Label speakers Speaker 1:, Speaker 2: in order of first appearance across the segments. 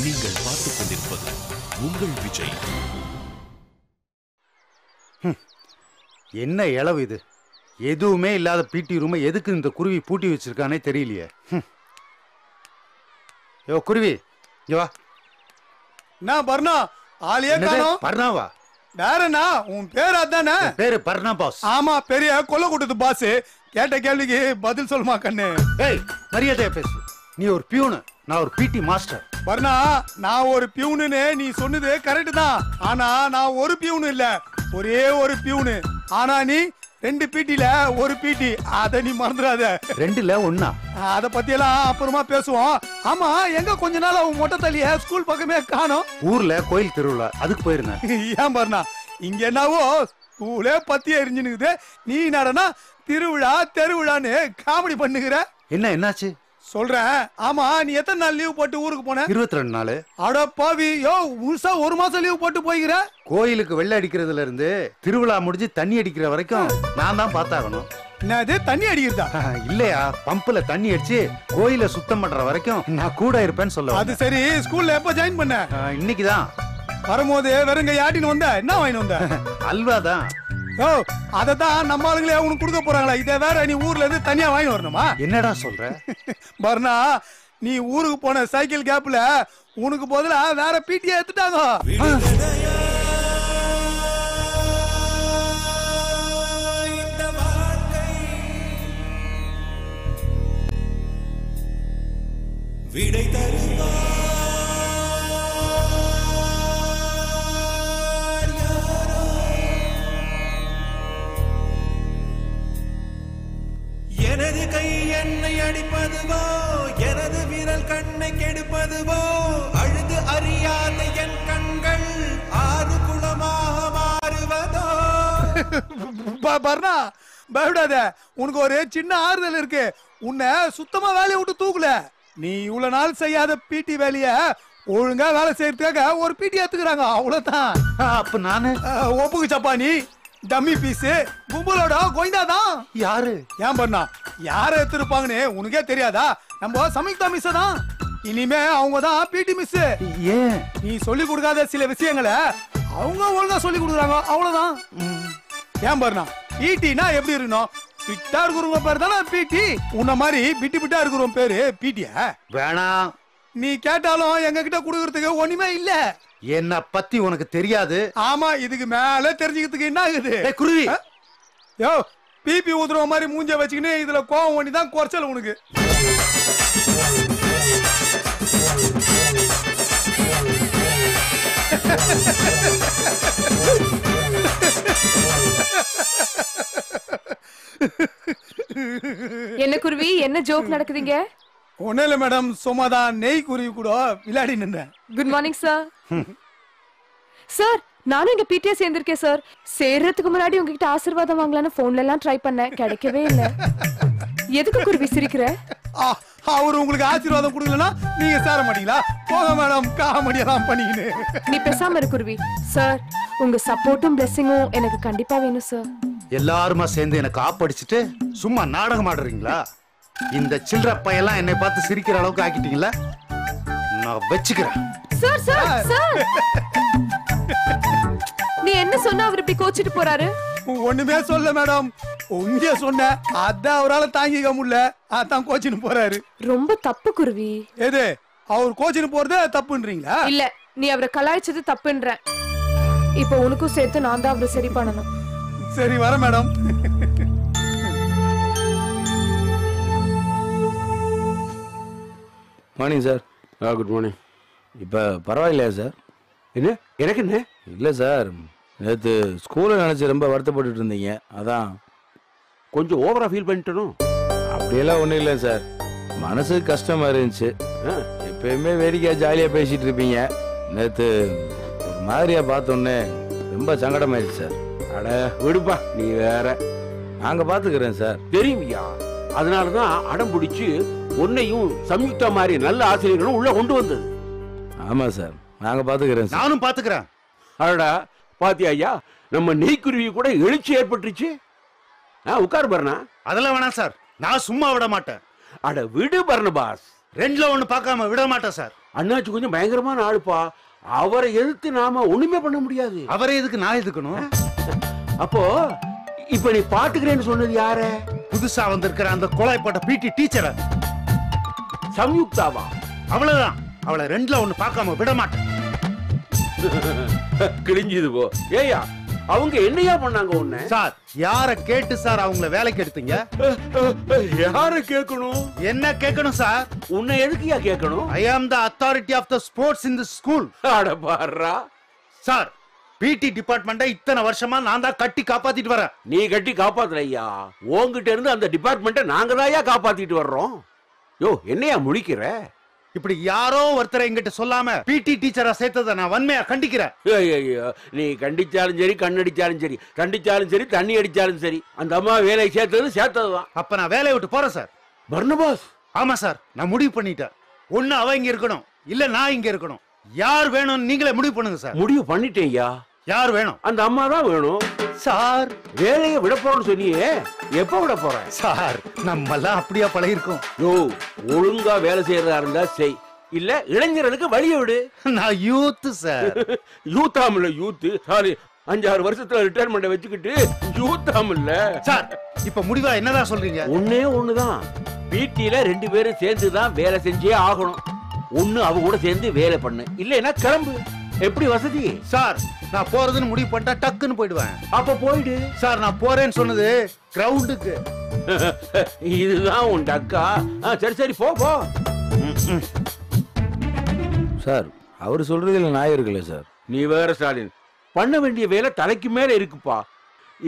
Speaker 1: நீங்கள் பார்த்துக் கொண்டிருப்பது உங்கள் விஜய்.
Speaker 2: என்ன இளவு இது? எதுவுமே இல்லாத பிடி ரூமை எதுக்கு இந்த குருவி பூட்டி வச்சிருக்கானே தெரியலையே. யோ குருவி, இங்க வா.
Speaker 3: என்ன பர்ணா, ஆளியே காணோம்.
Speaker 2: பர்ணாவா?
Speaker 3: வேறண்ணா, உன் பேர் அதானே?
Speaker 2: பேரு பர்ணா பாஸ்.
Speaker 3: ஆமா, பெரிய கொல்ல கூட்டத்து பாஸ். கேட்ட கேள்விக்கு பதில் சொல்லுமா கண்ணு?
Speaker 2: ஏய், மரியாதையா பேசு. நீ ஒரு பியூனு, நான் ஒரு பிடி மாஸ்டர்.
Speaker 3: பர்ணா, நான் ஒரு பியூனுன்னு நீ சொன்னது கரெக்ட் தான். ஆனா நான் ஒரு பியூனு இல்ல, ஒரே ஒரு பியூனு. ஆனா நீ 2 பிடில ஒரு பிடி. அத நீ மறந்துடாத.
Speaker 2: 2ல 1.
Speaker 3: அத பத்தி எல்லாம் அப்புறமா பேசுவோம். ஆமா, எங்க கொஞ்ச நாள் அவன் மொட்டை தள்ளிய ஸ்கூல் பக்கமே காணோம்.
Speaker 2: ஊர்ல கோயில் திருவிழா, அதுக்கு போயிருந்தேன்.
Speaker 3: ஏன் பர்ணா, இங்க என்னவோ ஸ்கூலே பத்தி எரிஞ்சுனுக்குது, நீ நடனா திருவிழா தெருவிழான்னு காமெடி பண்ணுகிற.
Speaker 2: என்னாச்சு
Speaker 3: சொல்றேன். ஆமா, நீ எத்தனை நாள் லீவ் போட்டு ஊருக்கு போன?
Speaker 2: 22 நாள்.
Speaker 3: அட பாவி, யோ முழுசா 1 மாசம் லீவ் போட்டு போய்கிற.
Speaker 2: கோயிலுக்கு வெள்ளை அடிக்கிறதுல இருந்து திருவிழா முடிஞ்சு தண்ணி அடிக்கிற வரைக்கும் நான் தான் பார்த்தாகணும்.
Speaker 3: என்னது, தண்ணி அடிக்கிறதா?
Speaker 2: இல்லையா, பம்புல தண்ணி அடிச்சு கோயில சுத்தம் பண்ற வரைக்கும் நான் கூட இருப்பேன்னு சொல்ல.
Speaker 3: அது சரி, ஸ்கூல்ல எப்ப ஜாயின் பண்ண?
Speaker 2: இன்னைக்குதான்.
Speaker 3: வரும்போது வெறுங்க யாட்டின்னு வந்த? என்ன வாங்கிட்டு வந்த?
Speaker 2: அல்வா தான்.
Speaker 3: ஓ, அததான் நம்ம ஆளுங்களே உனக்கு கொடுக்க போறாங்களா? இதை வேற நீ ஊர்ல இருந்து தனியா வாங்கி வரணுமா?
Speaker 2: என்னடா சொல்ற?
Speaker 3: பர்ணா, நீ ஊருக்கு போன சைக்கிள் கேப்ல உனக்கு பதிலா வேற பிடியா எடுத்துட்டாங்க. விடை தருவா எனது கை என்னை அடிப்பதுவோ, எனது விரல் கண்ணை கெடுப்பதுவோ, அழுது அறியாத என் கண்கள் 6 குளமாக மாறுவதோ. பர்ணா, பயப்படாத, உனக்கு ஒரு சின்ன ஆறுதல் இருக்கு. உன்னை சுத்தமா வேலையை விட்டு தூக்கல. நீ இவ்வளவு நாள் செய்யாத பிடி வேலைய ஒழுங்கா வேலை செய்யறதுக்காக ஒரு பிடி ஏத்துக்கிறாங்க, அவ்வளவுதான்.
Speaker 2: அப்ப நானு
Speaker 3: ஒப்புக்கு சப்பா, நீ டம்மி பீஸ், கும்பலோட கோயிந்தாதான்.
Speaker 2: யாரு?
Speaker 3: ஏன் பண்ணா, யார எடுத்திருப்பாங்கன்னு உனக்கே தெரியாதா? நம்ம சமீக்தா மிஸ் தான். இனிமே அவங்க தான் பிடி மிஸ்.
Speaker 2: ஏன்?
Speaker 3: நீ சொல்லி கொடுக்காத சில விஷயங்களை அவங்க ஒழுங்கா சொல்லி கொடுக்குறாங்க, அவ்வளவுதான். ஏன் பண்ணா, பிடினா எப்படி இருக்கணும்? பிட்டா இருக்கிறவங்க பேர் தானே பிடி. உன்ன மாதிரி பிட்டு பிட்டா இருக்கிறவங்க பேரு பிடியா?
Speaker 2: வேணாம்.
Speaker 3: நீ கேட்டாலும் எங்க கிட்ட குடுக்கறதுக்கு ஒண்ணுமே இல்ல.
Speaker 2: என்ன பத்தி உனக்கு தெரியாது.
Speaker 3: ஆமா, இதுக்கு மேல தெரிஞ்சுக்கிறதுக்கு என்ன ஆகுது?
Speaker 2: குருவி,
Speaker 3: யோ பிபி ஊதுற மாதிரி மூஞ்ச வச்சுக்கின்னு இதுல கோவம் பண்ணி தான் குறைச்சல் உனக்கு.
Speaker 4: என்ன குருவி, என்ன ஜோக் நடக்குதுங்க?
Speaker 3: ஒண்ணு இல்ல மேடம், சும்மாதான் நெய் குருவி கூட விளையாடி நின்றேன்.
Speaker 4: Good morning sir. சார், நானும் இங்க பிடிஏ சேர்ந்திருக்கேன் சார். சேர்றதுக்கு முன்னாடி உங்ககிட்ட ஆசீர்வாதம் வாங்கலான்னு போன்ல எல்லாம் ட்ரை பண்ணேன், கிடைக்கவே இல்ல. எதுக்கு குருவி சிரிக்கிற?
Speaker 3: அவரு உங்களுக்கு ஆசீர்வாதம் கொடுக்கலன்னா நீங்க சேர மாட்டீங்களா? போக மேடம், காமெடி எல்லாம் பண்ணிக்கின்னு.
Speaker 4: நீ பேசாம இரு குருவி. சார், உங்க சப்போர்ட்டும் பிளெஸிங்கும் எனக்கு கண்டிப்பா வேணும் சார்.
Speaker 2: எல்லாருமா சேர்ந்து எனக்கு ஆப்படிச்சுட்டு சும்மா நாடகம் ஆடுறீங்களா? இந்த சில்லற பையெல்லாம் என்னை பார்த்து சிரிக்கிற அளவுக்கு ஆக்கிட்டீங்களா? நான் வச்சுக்கிறேன்.
Speaker 4: சார் சார் சார், நீ என்ன சொன்ன அவர் இப்படி கோச்சிட்டு போறாரு?
Speaker 3: ஒண்ணுமே சொல்ல மேடம், உங்க சொன்ன அதான் அவரால் தாங்கிக்க முடியல, அதான் கோச்சின்னு போறாரு.
Speaker 4: ரொம்ப தப்பு குருவி.
Speaker 3: எது, அவர் கோச்சின்னு போறது தப்புன்றீங்களா?
Speaker 4: இல்ல, நீ அவரை கலாய்ச்சது தப்புன்ற. இப்ப உனக்கும் சேர்த்து நான் தான் அவரை சரி பண்ணணும்.
Speaker 3: சரி, வர madam.
Speaker 5: Morning sir.
Speaker 6: Good morning.
Speaker 5: இப்போ பரவாயில்லையா சார்?
Speaker 6: என்ன, எனக்கு என்ன?
Speaker 5: இல்லை சார், நேற்று ஸ்கூலில் நினச்சி ரொம்ப வருத்தப்பட்டு இருந்தீங்க, அதான்.
Speaker 6: கொஞ்சம் ஓவரா ஃபீல் பண்ணிட்டனும்.
Speaker 5: அப்படியெல்லாம் ஒன்றும் இல்லை சார், மனசு கஷ்டமாக இருந்துச்சு. எப்பயுமே வேடிக்கையாக ஜாலியாக பேசிகிட்டு இருப்பீங்க, நேற்று ஒரு மாதிரியாக பார்த்தோன்னே ரொம்ப சங்கடமாயிடுச்சு சார்.
Speaker 6: அட விடுப்பா, நீ வேற.
Speaker 5: நாங்கள் பார்த்துக்கிறேன் சார்.
Speaker 6: தெரியுமியா, அதனால தான் அடம் பிடிச்சி உன்னையும் சம்யுக்தா மாதிரி நல்ல ஆசிரியர்களும் உள்ள கொண்டு வந்தது.
Speaker 5: ஆமாம் சார், நாங்கள் பார்த்துக்கிறேன் சார்.
Speaker 2: நானும் பார்த்துக்கிறேன்.
Speaker 6: அடடா, பாத்தியா ஐயா, நம்ம நெய்க்குருவி கூட எழுச்சி ஏற்பட்டுச்சு. உட்கார் பர்ணா.
Speaker 2: அதெல்லாம் வேணாம் சார், நான் சும்மா விட மாட்டேன்.
Speaker 6: அட விடு பர்ணபாஸ்,
Speaker 2: ரெண்டுல ஒண்ணு பார்க்காம விட மாட்டேன் சார்.
Speaker 6: அண்ணாச்சி கொஞ்சம் பயங்கரமான ஆளுப்பா. அவரை எதிர்த்து நாம ஒண்ணுமே பண்ண முடியாது.
Speaker 2: அவரே எதுக்கு நான் எதுக்கணும்?
Speaker 6: அப்போ இப்ப நீ பாத்துக்கிறேன்னு சொன்னது யார?
Speaker 2: புதுசா வந்திருக்கிற அந்த கோலாய்ப்பட்ட பிடி டீச்சரை.
Speaker 6: சம்யுக்தாவா?
Speaker 2: அவ்வளவுதான். அவளை ரெண்டுல ஒண்ணு பார்க்காம விட மாட்டேன்.
Speaker 6: கிழிஞ்சது போ. ஏயா அவங்க என்னையா பண்ணாங்க உன்னை?
Speaker 2: சார் யார கேட்டு சார் அவங்கள வேலைக்கு எடுத்தீங்க?
Speaker 6: யார கேட்கணும்?
Speaker 2: என்ன கேட்கணும் சார்?
Speaker 6: உன்னை எதுக்குயா கேட்கணும்?
Speaker 2: I am the authority of the sports in the school.
Speaker 6: அட பாருடா.
Speaker 2: சார் பிடி டிபார்ட்மெண்ட்டை இத்தனை வருஷமா நான் தான் கட்டி காப்பாத்திட்டு வரேன்.
Speaker 6: நீ கட்டி காப்பாத்துற ஐயா. உன்கிட்ட இருந்து அந்த டிபார்ட்மெண்ட்டை நாங்க தான்யா காப்பாத்திட்டு வர்றோம். யோ என்னையா முழிக்கிற?
Speaker 2: இப்படி யாரோ ஒருத்தரை எங்கிட்ட சொல்லாம பிடி டீச்சரா சேர்த்ததை நான் வன்மையா கண்டிக்கிறேன்.
Speaker 6: நீ கண்டிச்சாலும் சரி, கண்ணடிச்சாலும் சரி, கண்டிச்சாலும் சரி, தண்ணி அடிச்சாலும் சரி, அந்த அம்மா வேலை சேர்த்ததுதான்.
Speaker 2: அப்ப நான் வேலையை விட்டு போறேன் சார்.
Speaker 6: பர்னபாஸ்?
Speaker 2: ஆமா சார், நான் முடிவு பண்ணிட்டேன். ஒண்ணு அவ இங்க இருக்கணும், இல்ல நான் இங்க இருக்கணும். யார் வேணும்னு நீங்களே முடிவு பண்ணுங்க சார்.
Speaker 6: முடிவு பண்ணிட்டேன்யா.
Speaker 2: யார் வேணும்?
Speaker 6: அந்த அம்மா தான் வேணும்
Speaker 2: சார்.
Speaker 6: வேலையை விட போறோம்னு சொன்னியே, எப்ப விட போற?
Speaker 2: சார் நம்ம எல்லாம் அப்படியா பழகிருக்கோம்.
Speaker 6: யோ ஒழுங்கா வேலை செய்யறதா இருந்தா செய், இல்ல இளைஞர்களுக்கு வழியை விடு.
Speaker 2: நான் யூத் சார்.
Speaker 6: யூத்தாமில்ல யூத், சாரி 5-6 வருஷத்துல ரிட்டையர்மெண்ட் வச்சுக்கிட்டு யூத்தாமில்ல
Speaker 2: சார். இப்ப முடிவா என்னதான் சொல்றீங்க?
Speaker 6: ஒன்னே ஒண்ணுதான். பிடில 2 பேரும் சேர்ந்துதான் வேலை செஞ்சே ஆகணும். ஒண்ணு அவ கூட சேர்ந்து வேலை பண்ணு, இல்லைன்னா கிளம்பு. எப்படி வசதி?
Speaker 2: சார் நான் போறதுன்னு முடிவு பண்ணிட்டா டக்குன்னு போயிடுவேன்.
Speaker 6: அப்ப போயிடு.
Speaker 2: சார் நான் போறேன்னு சொன்னது கிரவுண்டுக்கு.
Speaker 6: இதுதான் உன் டக்கா. சரி சரி போ போ.
Speaker 5: சார் அவர் சொல்றதுல நியாயம் இருக்குல்ல சார்?
Speaker 6: நீ வேற ஸ்டாலின், பண்ண வேண்டிய வேலை தலைக்கு மேல இருக்குப்பா.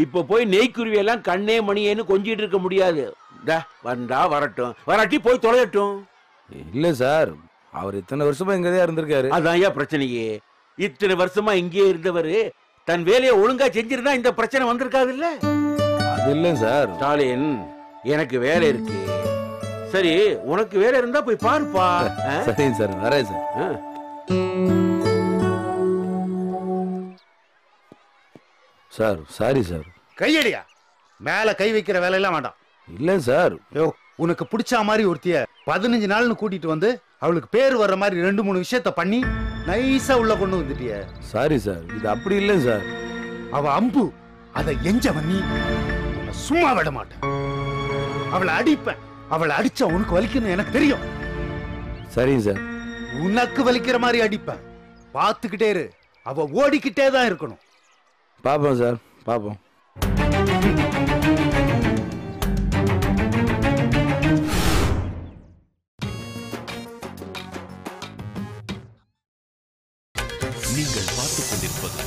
Speaker 6: இப்ப போய் நெய்க்குருவி எல்லாம் கண்ணே மணியேன்னு கொஞ்சிட்டு இருக்க முடியாது. வந்தா வரட்டும், வராட்டி போய் தொலையட்டும்.
Speaker 5: இல்ல சார், அவர் இத்தனை வருஷமா இங்கதான் இருந்திருக்காரு.
Speaker 6: அதான் ஏன் பிரச்சனையே? இத்தனை வருஷமா இங்கே இருந்தவரு தன் வேலையை ஒழுங்கா செஞ்சிருந்தா இந்த பிரச்சனை வந்திருக்காது இல்ல?
Speaker 5: அது இல்ல சார்.
Speaker 6: ஸ்டாலின், எனக்கு வேலை இருக்கு. சரி உனக்கு வேலை இருந்தா போய் பாருப்பா.
Speaker 5: சரிங்க சார், வரேன் சார். Sir sorry sir.
Speaker 2: கையடியா. மேல கை வைக்கிற வேலையெல்லாம் வேண்டாம்.
Speaker 5: இல்ல சார்.
Speaker 2: யோ உனக்கு பிடிச்ச மாதிரி ஒருத்திய 15 நாள்னு கூட்டிட்டு வந்து அவளுக்கு பேர் வர்ற மாதிரி 2-3 விஷயத்த பண்ணி நைஸா உள்ள கொண்டு வந்துட்டிய.
Speaker 5: சாரி சார், இது அப்படி இல்லை சார்.
Speaker 2: அவ அம்பு அதை எஞ்ச பண்ணி உன்னை சும்மா விட மாட்டேன். அவளை அடிப்பேன். அவளை அடிச்சா உனக்கு வலிக்கணும் எனக்கு தெரியும்.
Speaker 5: சரிங்க சார்.
Speaker 2: உனக்கு வலிக்கிற மாதிரி அடிப்பேன். பார்த்துக்கிட்டே இரு. அவ ஓடிக்கிட்டே தான் இருக்கணும்.
Speaker 5: பாப்போம் சார், பாப்போம்.
Speaker 1: நீங்கள் பார்த்துக் கொண்டிருப்பது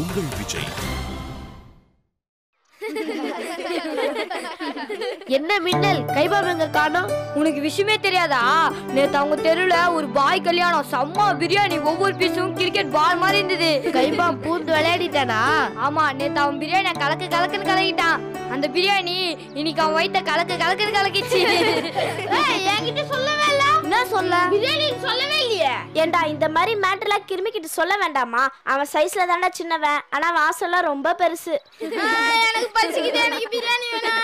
Speaker 1: உங்கள் விஜய்.
Speaker 7: என்ன மின்னல், கைபாபங்க காணோம்?
Speaker 8: உனக்கு விஷயமே தெரியாதா? நேத்து அவங்க தெருவுல ஒரு பாய் கல்யாணம், செம்ம பிரியாணி, ஒவ்வொரு பீஸும் கிரிக்கெட் பால் மாதிரி இருந்தது.
Speaker 7: கைபாம் பூந்து விளையாடிட்டானா?
Speaker 8: ஆமா, நேத்து அவன் பிரியாணி கலக்குன்னு கலக்கிட்டான். அந்த பிரியாணி இன்னைக்கு அவன் வயித்த கலக்குன்னு கலக்கிச்சு.
Speaker 7: என்கிட்ட சொல்லவே இல்ல.
Speaker 8: என்ன சொல்ல?
Speaker 7: பிரியாணி சொல்லவே இல்லையே. ஏண்டா இந்த மாதிரி மேட்டர்ல கிருமி கிட்ட சொல்ல வேண்டாமா? அவன் சைஸ்ல தானே சின்னவன், ஆனா வாசல்ல ரொம்ப பெருசு.
Speaker 8: எனக்கு பசிக்குது, எனக்கு பிரியாணி வேணும்.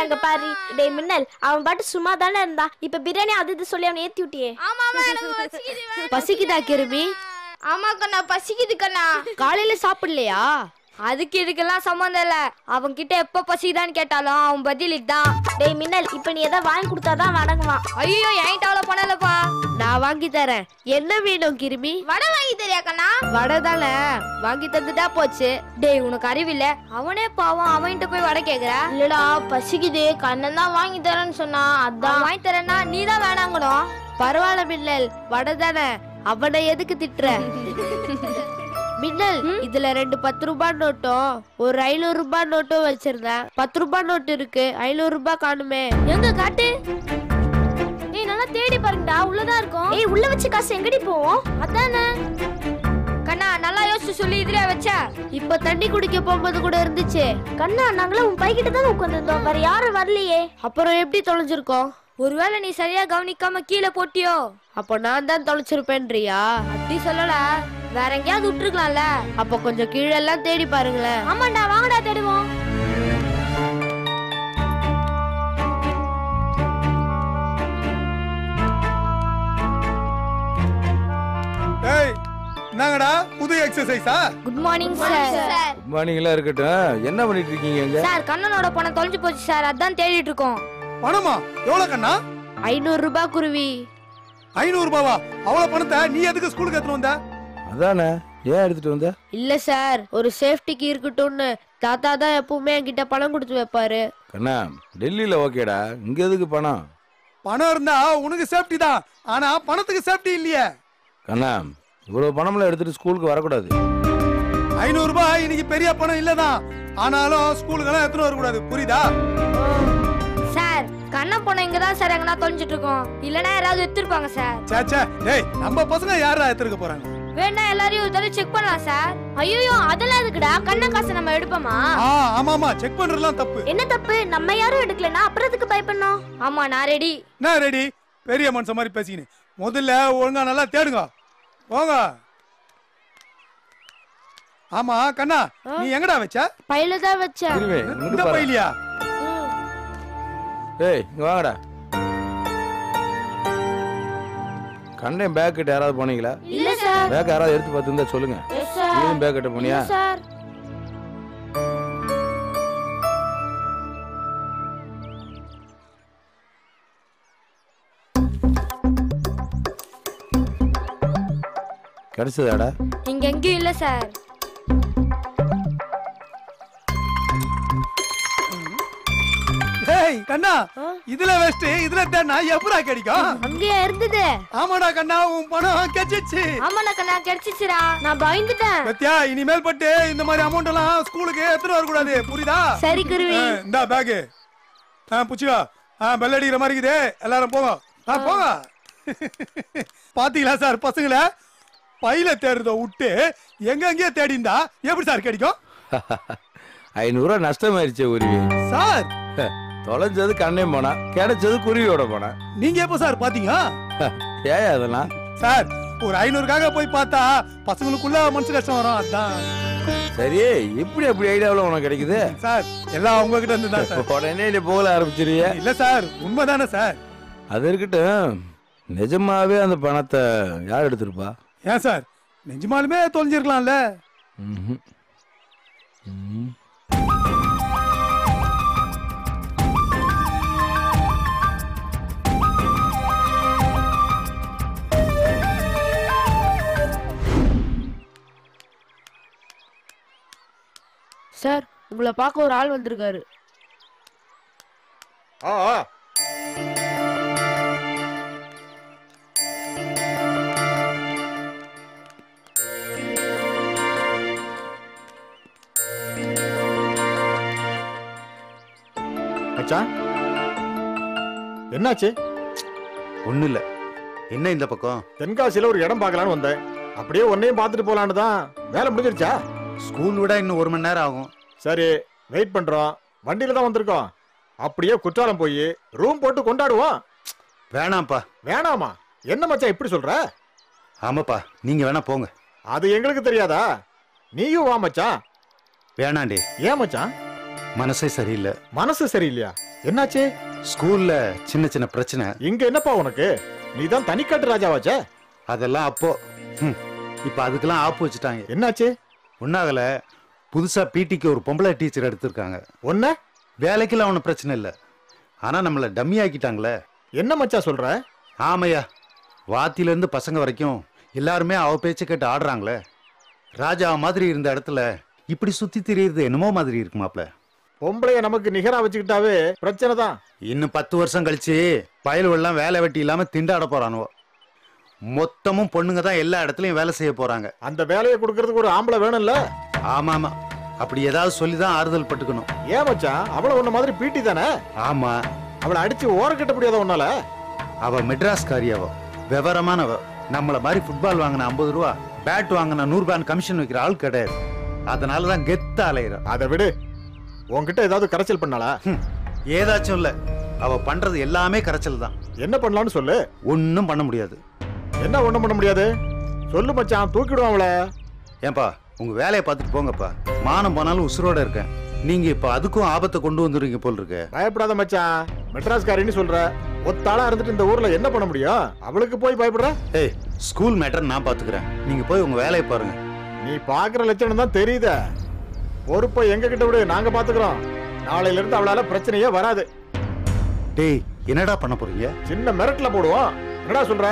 Speaker 7: அங்க பாரு டேய் மின்னல், அவன் பாட்டு சும்மா தானே இருந்தா, இப்ப பிரியாணி அது இது சொல்லி அவனை ஏத்தி விட்டியே.
Speaker 8: ஆமாமா, எனக்கு பசிக்குது.
Speaker 7: பசிக்குதா கிருமி?
Speaker 8: ஆமா கண்ணா, பசிக்குது கண்ணா.
Speaker 7: காலையில சாப்பிடலையா?
Speaker 8: அதுக்கு இதுக்கெல்லாம் சம்மந்தம் இல்ல. அவன் கிட்ட எப்ப பசிக்குதான்னு கேட்டாலும் அவன் பதில் இதான்.
Speaker 7: டேய் மின்னல், இப்ப நீ ஏதாவது வாங்கி கொடுத்தாதான் வணங்குவான்.
Speaker 8: ஐயோ, என்கிட்ட அவ்வளவு பண்ணலப்பா.
Speaker 7: நான் வாங்கி தரேன். என்ன வேணும் கிருமி?
Speaker 8: வடை வாங்கி தரியா கண்ணா?
Speaker 7: வடை தானே, வாங்கி தந்துட்டா போச்சு.
Speaker 8: டேய் உனக்கு அறிவில்ல? அவனே பாவம், அவன்கிட்ட போய் வடை கேக்குற?
Speaker 7: இல்லடா பசிக்குது, கண்ணன் தான் வாங்கி தரேன்னு சொன்னா, அதான்
Speaker 8: வாங்கி தரேன்னா நீ தான் வேணாங்கணும்.
Speaker 7: பரவாயில்ல மின்னல், வடை தானே, அவனை எதுக்கு திட்டுற? மின்னல், இதுல 2 10 ரூபாய் நோட்டும் ஒரு 500 ரூபாய் நோட்டும் வச்சிருந்தேன். 10 ரூபாய் நோட்டு இருக்கு, 500 ரூபாய் காணுமே.
Speaker 8: எங்க காட்டு?
Speaker 7: ஏய் நல்லா தேடி பாருங்கடா, உள்ளதா இருக்கும். ஏய் உள்ள வச்சு காசு எங்கடி போவோம்?
Speaker 8: அதானே கண்ணா, நல்லா யோசிச்சு சொல்லி இதுல வச்ச.
Speaker 7: இப்ப தண்ணி குடிக்க போகும்போது கூட இருந்துச்சு. கண்ணா, நாங்களே உன் பைக்கிட்ட தான் உட்கார்ந்திருந்தோம், வேற யாரும் வரலையே. அப்புறம் எப்படி தொலைஞ்சிருக்கோம்?
Speaker 8: ஒருவேளை நீ சரியா கவனிக்காம கீழே போட்டியோ?
Speaker 7: அப்ப நான் தான் தொலைச்சிருப்பேன்றியா?
Speaker 8: அப்படி சொல்லல, வேற எங்கேயாவது விட்டுருக்கலாம்ல.
Speaker 7: அப்ப கொஞ்சம் கீழெல்லாம் தேடி பாருங்களேன்.
Speaker 8: ஆமாண்டா, வாங்கடா தேடுவோம்.
Speaker 3: என்னங்கடா புது எக்ஸசைஸா?
Speaker 8: Good morning sir.
Speaker 5: குட் மார்னிங்லாம் இருக்கட்டும், என்ன பண்ணிட்டு இருக்கீங்க இங்க?
Speaker 8: சார் கண்ணனோட பணம் தொலைஞ்சு போச்சு சார், அதான் தேடிட்டு இருக்கோம்.
Speaker 3: பணமா? எவ்வளவு கண்ணா?
Speaker 8: 500 ரூபாய் குருவி.
Speaker 3: 500 ரூபாவா? அவ்வளவு பணத்தை நீ எதுக்கு ஸ்கூலுக்கு எடுத்துட்டு வந்த?
Speaker 5: அதானே, ஏன் எடுத்துட்டு வந்த?
Speaker 8: இல்ல சார், ஒரு சேஃப்டிக்கு இருக்கட்டும்னு தாத்தா தான் எப்பவுமே என்கிட்ட பணம் கொடுத்து வைப்பாரு.
Speaker 5: கண்ணா, டெல்லியில ஓகேடா, இங்க எதுக்கு பணம்?
Speaker 3: பணம் இருந்தா உனக்கு சேஃப்டி தான், ஆனா பணத்துக்கு சேஃப்டி இல்லையே.
Speaker 5: கண்ணா, இவ்வளவு பணம்லாம் எடுத்துட்டு ஸ்கூலுக்கு வரக்கூடாது.
Speaker 3: 500 ரூபாய் இன்னைக்கு பெரிய பணம் இல்லதான், ஆனாலும் ஸ்கூலுக்கு எல்லாம் எடுத்துட்டு வரக்கூடாது, புரியுதா?
Speaker 8: சார் கண்ண பணம் இங்கதான் சார் எங்கன்னா தொலைஞ்சிட்டு இருக்கோம், இல்லனா யாராவது எடுத்துருப்பாங்க சார்.
Speaker 3: சேச்சே, டேய் நம்ம பசங்க யாரா எடுத்துக்க போறாங்க?
Speaker 8: வேணா எல்லாரையும் ஒரு தடவை செக் பண்ணலாம் சார்.
Speaker 7: ஐயோ அதெல்லாம் எதுக்குடா? கண்ண காசை நம்ம எடுப்போமா?
Speaker 3: ஆமாமா, செக் பண்றதுலாம் தப்பு.
Speaker 7: என்ன தப்பு? நம்ம யாரும் எடுக்கலனா அப்புறம் எதுக்கு பயப்படணும்?
Speaker 8: ஆமா நான் ரெடி.
Speaker 3: நான் ரெடி. பெரிய மனுஷன் மாதிரி பேசிக்கினு முதல்ல ஒழுங்கா நல்லா தேடுங்க, போங்க. ஆமா கண்ணா, நீ எங்கடா வச்ச?
Speaker 7: பையில தான் வச்சேன்.
Speaker 5: இருவே, இங்க
Speaker 3: இந்த
Speaker 5: பாரு.
Speaker 3: பையிலியா?
Speaker 5: ஏய், இங்க வாங்கடா. கண்ணே பேக் கிட்ட யாராவது போனீங்களா?
Speaker 7: இல்ல சார்.
Speaker 5: பேக் யாராவது எடுத்து பார்த்துருந்தா சொல்லுங்க.
Speaker 7: Yes sir.
Speaker 5: நீயும் பேக் கிட்ட போனியா?
Speaker 7: சார்
Speaker 5: கிடைச்சதாடா?
Speaker 8: இங்க எங்கேயும் இல்ல சார்.
Speaker 3: ஏய் கண்ணா, இதுல வெஸ்ட் இதுல தேடினா எப்படா கிடைக்கும்?
Speaker 7: அங்கேயே இருந்தது.
Speaker 3: ஆமாடா கண்ணா, உன் பணம் கிடைச்சிச்சு.
Speaker 8: ஆமாண்ணா கண்ணா கிடைச்சிச்சுடா, நான் பயந்துட்டேன்.
Speaker 3: பத்தியா, இனிமேல் பட்டு இந்த மாதிரி அமௌண்ட் எல்லாம் ஸ்கூலுக்கு எடுத்துட்டு வரக்கூடாது, புரியுதா?
Speaker 8: சரி குருவி.
Speaker 3: இந்த பேக் புச்சிக்கோ. பெல் அடிக்கிற மாதிரி இருக்குது, எல்லாரும் போங்க. போங்க. பாத்தீங்களா சார் பசங்கள, பையில தேடுறத விட்டு எங்கெங்கே தேடிந்தா எப்படி சார் கிடைக்கும்?
Speaker 5: 500 ரூபா நஷ்டமாயிருச்சே குருவி.
Speaker 3: சார்
Speaker 5: தொலைஞ்சது கண்ணே போனா, கிடைச்சது குருவியோட போனா.
Speaker 3: நீங்க எப்ப சார் பாத்தீங்க?
Speaker 5: ஏன் அதெல்லாம்?
Speaker 3: சார் ஒரு 500க்காக போய் பார்த்தா பசங்களுக்குள்ள மனசு கஷ்டம் வரும், அதான்.
Speaker 5: சரி, எப்படி அப்படி ஐடியாவில் உனக்கு கிடைக்குது?
Speaker 3: சார் எல்லாம் உங்ககிட்ட இருந்து தான் சார்.
Speaker 5: உடனே நீ போகல ஆரம்பிச்சிருவிய?
Speaker 3: இல்ல சார், உண்மைதானே சார்?
Speaker 5: அது இருக்கட்டும், நிஜமாவே அந்த பணத்தை யார் எடுத்திருப்பா?
Speaker 3: ஏன் சார், நிஜமாலுமே தொலைஞ்சிருக்கலாம்ல?
Speaker 5: ம்ஹும். ம்.
Speaker 8: சார் உங்களை பார்க்க ஒரு ஆள் வந்திருக்காரு.
Speaker 9: மச்சான் என்னாச்சு?
Speaker 2: ஒண்ணு இல்ல. என்ன இந்த பக்கம்?
Speaker 9: தென்காசியில ஒரு இடம் பார்க்கலான்னு வந்தேன், அப்படியே உன்னையும் பார்த்துட்டு போலான்னு தான். வேலை முடிஞ்சிருச்சா?
Speaker 2: ஸ்கூல் விட இன்னும் 1 மணி நேரம் ஆகும்.
Speaker 9: சரி வெயிட் பண்றோம், வண்டியில தான் வந்திருக்கோம். அப்படியே குற்றாலம் போய் ரூம் போட்டு கொண்டாடுவோம்.
Speaker 2: வேணாம்ப்பா.
Speaker 9: வேணாமா? என்ன மச்சான் இப்படி சொல்ற?
Speaker 2: ஆமாப்பா, நீங்க வேணா போங்க.
Speaker 9: அது எங்களுக்கு தெரியாதா? நீயும் வா மச்சான்.
Speaker 2: வேணாண்டி.
Speaker 9: ஏன் மச்சான்?
Speaker 2: மனசே சரியில்லை.
Speaker 9: மனசு சரியில்லையா? என்னாச்சு?
Speaker 2: ஸ்கூல்ல சின்ன சின்ன பிரச்சனை.
Speaker 9: இங்க என்னப்பா உனக்கு? நீ தான் தனிக்காட்டு ராஜாவாச்சே.
Speaker 2: அதெல்லாம் அப்போ. இப்ப அதுக்கெல்லாம் ஆப்பு வச்சுட்டாங்க.
Speaker 9: என்னாச்சு?
Speaker 2: ஒன்னாகல, புதுசா பிடிக்கு ஒரு பொம்பளை டீச்சர் எடுத்திருக்காங்க.
Speaker 9: ஒன்ன
Speaker 2: வேலைக்கெல்லாம் ஒன்றும் பிரச்சனை இல்லை, ஆனா நம்மள டம்மி ஆக்கிட்டாங்களே.
Speaker 9: என்ன மச்சான் சொல்ற?
Speaker 2: ஆமையா, வாத்தில இருந்து பசங்க வரைக்கும் எல்லாருமே அவ பேச்ச கேட்டு ஆடுறாங்களே. ராஜா மாதிரி இருந்த இடத்துல இப்படி சுத்தி திரியுறது என்னமோ மாதிரி இருக்குமாப்ல.
Speaker 9: பொம்பளைய நமக்கு நிகரா வச்சுக்கிட்டாவே பிரச்சனை தான்.
Speaker 2: இன்னும் 10 வருஷம் கழிச்சு பயலுவெல்லாம் வேலை வெட்டி இல்லாம திண்டாட போறானுவோ. மொத்தமும் பொண்ணுங்க தான் எல்லா இடத்துலயும் வேலை செய்ய போறாங்க.
Speaker 9: அந்த வேலையை கொடுக்கறதுக்கு ஒரு ஆம்பளை வேணும்ல?
Speaker 2: ஆமாமா, அப்படி ஏதாவது சொல்லிதான் ஆறுதல் பட்டுக்கணும்.
Speaker 9: ஏன் மச்சான், அவள உன்ன மாதிரி பீட்டி தானே?
Speaker 2: ஆமா,
Speaker 9: அவளை அடிச்சு ஓர கட்ட முடியாத உன்னால?
Speaker 2: அவ மெட்ராஸ்காரி, அவ விவரமானவ. நம்மள மாதிரி ஃபுட்பால் வாங்கின 50 ரூபா, பேட் வாங்கின 100 ரூபாய் கமிஷன் வைக்கிற ஆள் கிடையாது. அதனாலதான் கெத்த அலையிறான்.
Speaker 9: அதை விடு, உன்கிட்ட ஏதாவது கரைச்சல் பண்ணாளா?
Speaker 2: ஏதாச்சும் இல்ல, அவ பண்றது எல்லாமே கரைச்சல் தான்.
Speaker 9: என்ன பண்ணலாம்னு சொல்லு.
Speaker 2: ஒன்னும் பண்ண முடியாது.
Speaker 9: என்ன ஒண்ணும் பண்ண முடியாது? சொல்லு மச்சான், தூக்கிடுவான் அவளை.
Speaker 2: ஏன்பா, உங்க வேலையை பார்த்துட்டு போங்கப்பா. மானம் போனாலும் உசுரோட இருக்கேன். நீங்க இப்ப அதுக்கும் ஆபத்தை கொண்டு வந்துருங்க போல் இருக்கு.
Speaker 9: பயப்படாத மச்சான், மெட்ராஸ்காரின்னு சொல்ற. ஒத்தாளா இருந்துட்டு இந்த ஊர்ல என்ன பண்ண முடியும்? அவளுக்கு போய் பயப்படுற?
Speaker 2: ஏய், ஸ்கூல் மேட்டர் நான் பாத்துக்கிறேன், நீங்க போய் உங்க வேலையை பாருங்க.
Speaker 9: நீ பாக்குற லட்சணம் தான் தெரியுத. பொறுப்பை எங்க கிட்ட விடு, நாங்க பாத்துக்கிறோம். நாளையில இருந்து அவளால பிரச்சனையே வராது.
Speaker 2: டேய் என்னடா பண்ண போறீங்க?
Speaker 9: சின்ன மிரட்டல போடுவோம். என்னடா சொல்ற?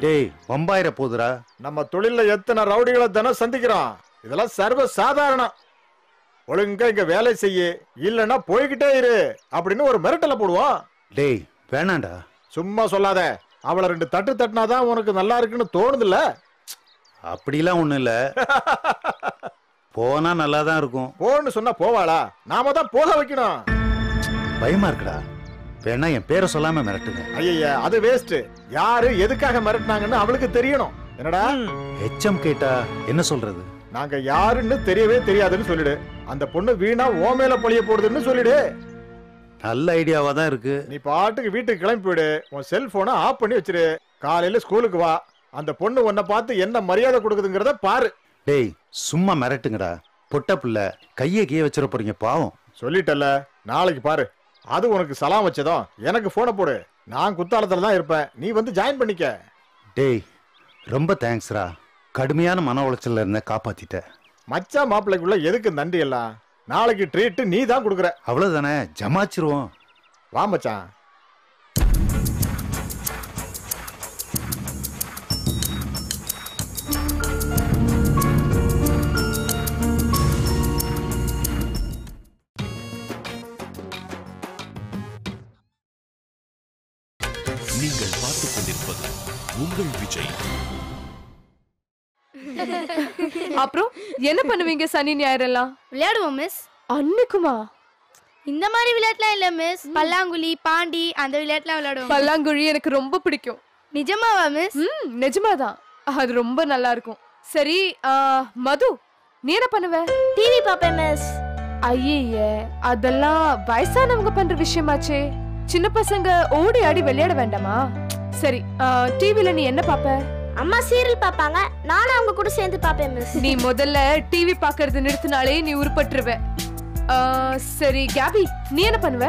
Speaker 2: டேய் வம்பாயிர போதுடா.
Speaker 9: நம்ம தொழில எத்தனை ரவுடிகளை தினம் சந்திக்கிறோம். இதெல்லாம் சர்வ சாதாரணம். ஒழுங்கா இங்க வேலை செய்ய, இல்லன்னா போய்கிட்டே இரு அப்படின்னு ஒரு மிரட்டல போடுவோம்.
Speaker 2: டேய் வேணாண்டா.
Speaker 9: சும்மா சொல்லாத. அவளை 2 தட்டு தட்டினாதான் உனக்கு நல்லா இருக்குன்னு தோணுதுல்ல?
Speaker 2: அப்படிலாம் ஒண்ணும் இல்ல. போனா நல்லா தான் இருக்கும்.
Speaker 9: போன்னு சொன்னா போவாளா? நாம தான் போக வைக்கணும்.
Speaker 2: பயமா இருக்குடா. வேணா என் பேரை சொல்லாம மிரட்டுங்க.
Speaker 9: ஐயா அது வேஸ்ட். யாரு எதுக்காக மிரட்டினாங்கன்னு அவளுக்கு தெரியணும். என்னடா
Speaker 2: எச்எம் கேட்டா என்ன சொல்றது?
Speaker 9: நாங்க யாருன்னு தெரியவே தெரியாதுன்னு சொல்லிடு. அந்த பொண்ணு வீணா ஓ மேல பழிய போடுதுன்னு சொல்லிடு.
Speaker 2: நல்ல ஐடியாவா தான் இருக்கு.
Speaker 9: நீ பாட்டுக்கு வீட்டுக்கு கிளம்பி போயிடு. உன் செல்போனை ஆஃப் பண்ணி வச்சிரு. காலையில ஸ்கூலுக்கு வா. அந்த பொண்ணு உன்னை பார்த்து என்ன மரியாதை கொடுக்குதுங்கிறத பாரு.
Speaker 2: டேய் சும்மா மிரட்டுங்கடா. பொட்ட புள்ள கையை கீழே வச்சிட போறீங்க, பாவம்.
Speaker 9: சொல்லிட்டல, நாளைக்கு பாரு. அது உனக்கு சலாம் வச்சதும் எனக்கு போனை போடு. நான் குத்தாலத்துல தான் இருப்பேன். நீ வந்து ஜாயின் பண்ணிக்க.
Speaker 2: டேய் ரொம்ப தேங்க்ஸ்ரா. கடுமையான மன உளைச்சல்ல இருந்த காப்பாத்திட்ட.
Speaker 9: மச்சா மாப்பிள்ளைக்குள்ள எதுக்கு நன்றி எல்லாம்? நாளைக்கு ட்ரீட் நீ தான் கொடுக்குற.
Speaker 2: அவ்வளவுதானே, ஜமாச்சிருவோம்.
Speaker 9: வா மச்சான்.
Speaker 1: நீங்கள் பார்த்துக் கொண்டிருப்பது உங்கள் விஜய்.
Speaker 4: அப்புறம் என்ன பண்ணுவீங்க சனி ஞாயிறெல்லாம்?
Speaker 8: விளையாடுவோம் மிஸ்.
Speaker 4: அன்னைக்குமா?
Speaker 8: இந்த மாதிரி விளையாட்டுலாம் இல்ல மிஸ். பல்லாங்குழி, பாண்டி அந்த விளையாட்டுலாம் விளையாடுவோம்.
Speaker 4: பல்லாங்குழி எனக்கு ரொம்ப பிடிக்கும்.
Speaker 8: நிஜமாவா மிஸ்?
Speaker 4: நிஜமாதான். அது ரொம்ப நல்லா இருக்கும். சரி மது, நீ என்ன பண்ணுவ?
Speaker 7: டிவி பாப்பேன் மிஸ்.
Speaker 4: ஐயே, அதெல்லாம் வயசானவங்க பண்ற விஷயமாச்சே. சின்ன பசங்க ஓடி ஆடி விளையாட வேண்டாமா? சரி, டிவில நீ என்ன பாப்ப?
Speaker 7: அம்மா சீரியல் பாப்பாங்க, நானும் அவங்க கூட சேர்ந்து பாப்பேன் மிஸ்.
Speaker 4: நீ முதல்ல டிவி பாக்குறது நிறுத்தினாலே நீ உருப்பட்டுருவ. சரி கேபி, நீ என்ன பண்ணுவ?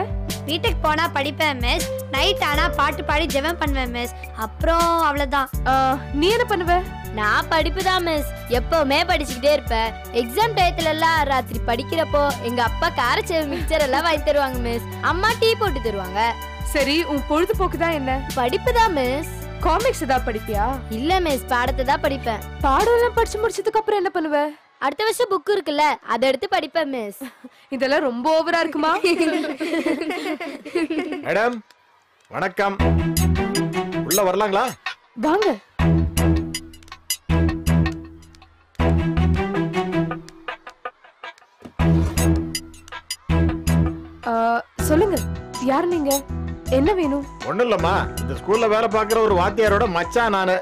Speaker 8: வீட்டுக்கு போனா படிப்பேன் மிஸ். நைட் ஆனா பாட்டு பாடி ஜெபம் பண்ணுவேன் மிஸ். அப்புறம் அவ்வளவுதான்.
Speaker 4: நீ என்ன பண்ணுவ?
Speaker 10: நான் படிப்புதான் மிஸ். எப்பவுமே படிச்சுக்கிட்டே இருப்பேன். எக்ஸாம் டயத்துல எல்லாம் ராத்திரி படிக்கிறப்போ எங்க அப்பா காரச்சேவு மிக்சர் எல்லாம் வாங்கி தருவாங்க மிஸ். அம்மா டீ போட்டு தருவாங்க.
Speaker 4: சரி, உன் பொழுதுபோக்கு தான் என்ன?
Speaker 10: படிப்புதான் மிஸ்.
Speaker 4: காமிக்ஸ் ஏதாவது படிப்பியா?
Speaker 10: இல்ல மிஸ், பாடத்தை தான் படிப்பேன்.
Speaker 4: பாடம் எல்லாம் படிச்சு முடிச்சதுக்கு அப்புறம் என்ன பண்ணுவ?
Speaker 10: அடுத்த வருஷம் புக் இருக்குல்ல, அதை எடுத்து படிப்பேன் மிஸ்.
Speaker 4: இதெல்லாம் ரொம்ப ஓவரா இருக்குமா?
Speaker 9: மேடம் வணக்கம். உள்ள வரலாங்களா?
Speaker 4: வாங்க. சொல்லுங்க, யார் நீங்க? என்ன வேணும்?
Speaker 9: ஒண்ணும் இல்லம்மா, இந்த ஸ்கூல்ல வேலை பார்க்குற ஒரு வாத்தியாரோட மச்சான் நானு.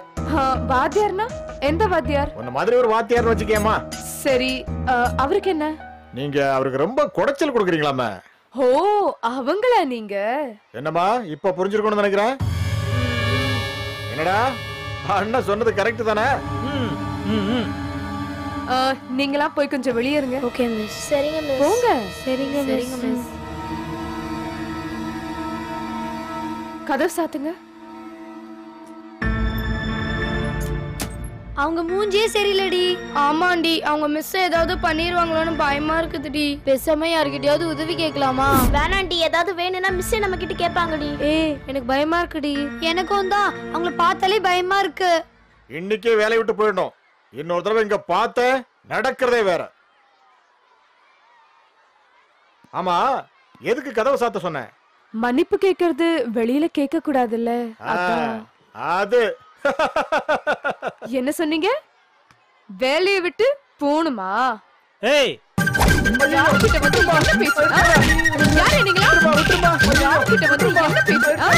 Speaker 4: வாத்தியார்னா எந்த வாத்தியார்?
Speaker 9: உன்ன மாதிரி ஒரு வாத்தியார்னு வச்சுக்கேம்மா.
Speaker 4: சரி, அவருக்கு என்ன?
Speaker 9: நீங்க அவருக்கு ரொம்ப குடைச்சல் கொடுக்குறீங்களாமா?
Speaker 4: ஓ, அவங்களா நீங்க?
Speaker 9: என்னம்மா இப்ப புரிஞ்சிருக்கணும்னு நினைக்கிறேன். என்னடா அண்ணா சொன்னது கரெக்ட் தானே?
Speaker 4: நீங்களா போய் கொஞ்சம் வெளியே இருங்க.
Speaker 10: Okay miss.
Speaker 7: சரிங்க மிஸ்.
Speaker 4: போங்க.
Speaker 10: சரிங்க மிஸ்.
Speaker 4: கதவு சாத்துங்க.
Speaker 8: அவங்க மூஞ்சியே சரியில்லடி. ஆமாண்டி, அவங்க மிஸ் ஏதாவது பண்ணிடுவாங்களோன்னு பயமா இருக்குதுடி.
Speaker 10: பேசாம யார்கிட்டயாவது உதவி கேட்கலாமா?
Speaker 7: வேணாண்டி, ஏதாவது வேணும்னா மிஸ்ஸே நம்ம கிட்ட கேட்பாங்கடி.
Speaker 10: எனக்கு பயமா இருக்குடி.
Speaker 8: எனக்கும் தான். அவங்கள பார்த்தாலே பயமா இருக்கு.
Speaker 9: இன்னைக்கே வேலையை விட்டு போயிடணும். இன்னொரு தடவை இங்க பார்த்த நடக்கிறதே வேற. ஆமா, எதுக்கு கதவை சாத்த சொன்ன?
Speaker 4: மன்னிப்பு கேக்குறது வெளியில கேட்க கூடாதுல்ல.
Speaker 9: அது
Speaker 4: என்ன சொன்னீங்க? வேலையை விட்டு போணுமா?
Speaker 3: ஏய்,
Speaker 4: யார்கிட்ட வந்து என்ன பேசுறா? யார் நீங்களா? யார்கிட்ட வந்து என்ன பேசுறா?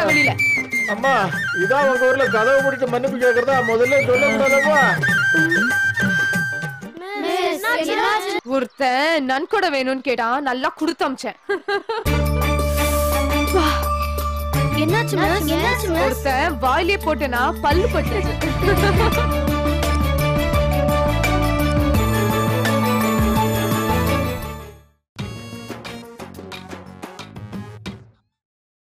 Speaker 4: வெளியில.
Speaker 9: அம்மா, இதான் உங்க ஊர்ல கதவு முடிக்க மன்னிப்பு கேக்குறதா? முதல்ல சொல்ல கூடாதம்மா.
Speaker 4: ஒருத்தன் நன்கொடை வேணும்னு கேட்டா நல்லா கொடுத்து அமிச்சேன்.
Speaker 10: என்னாச்சு மிஸ்?
Speaker 4: ஒருத்தன் வாயிலே போட்டேனா பல்லு பட்டுச்சு.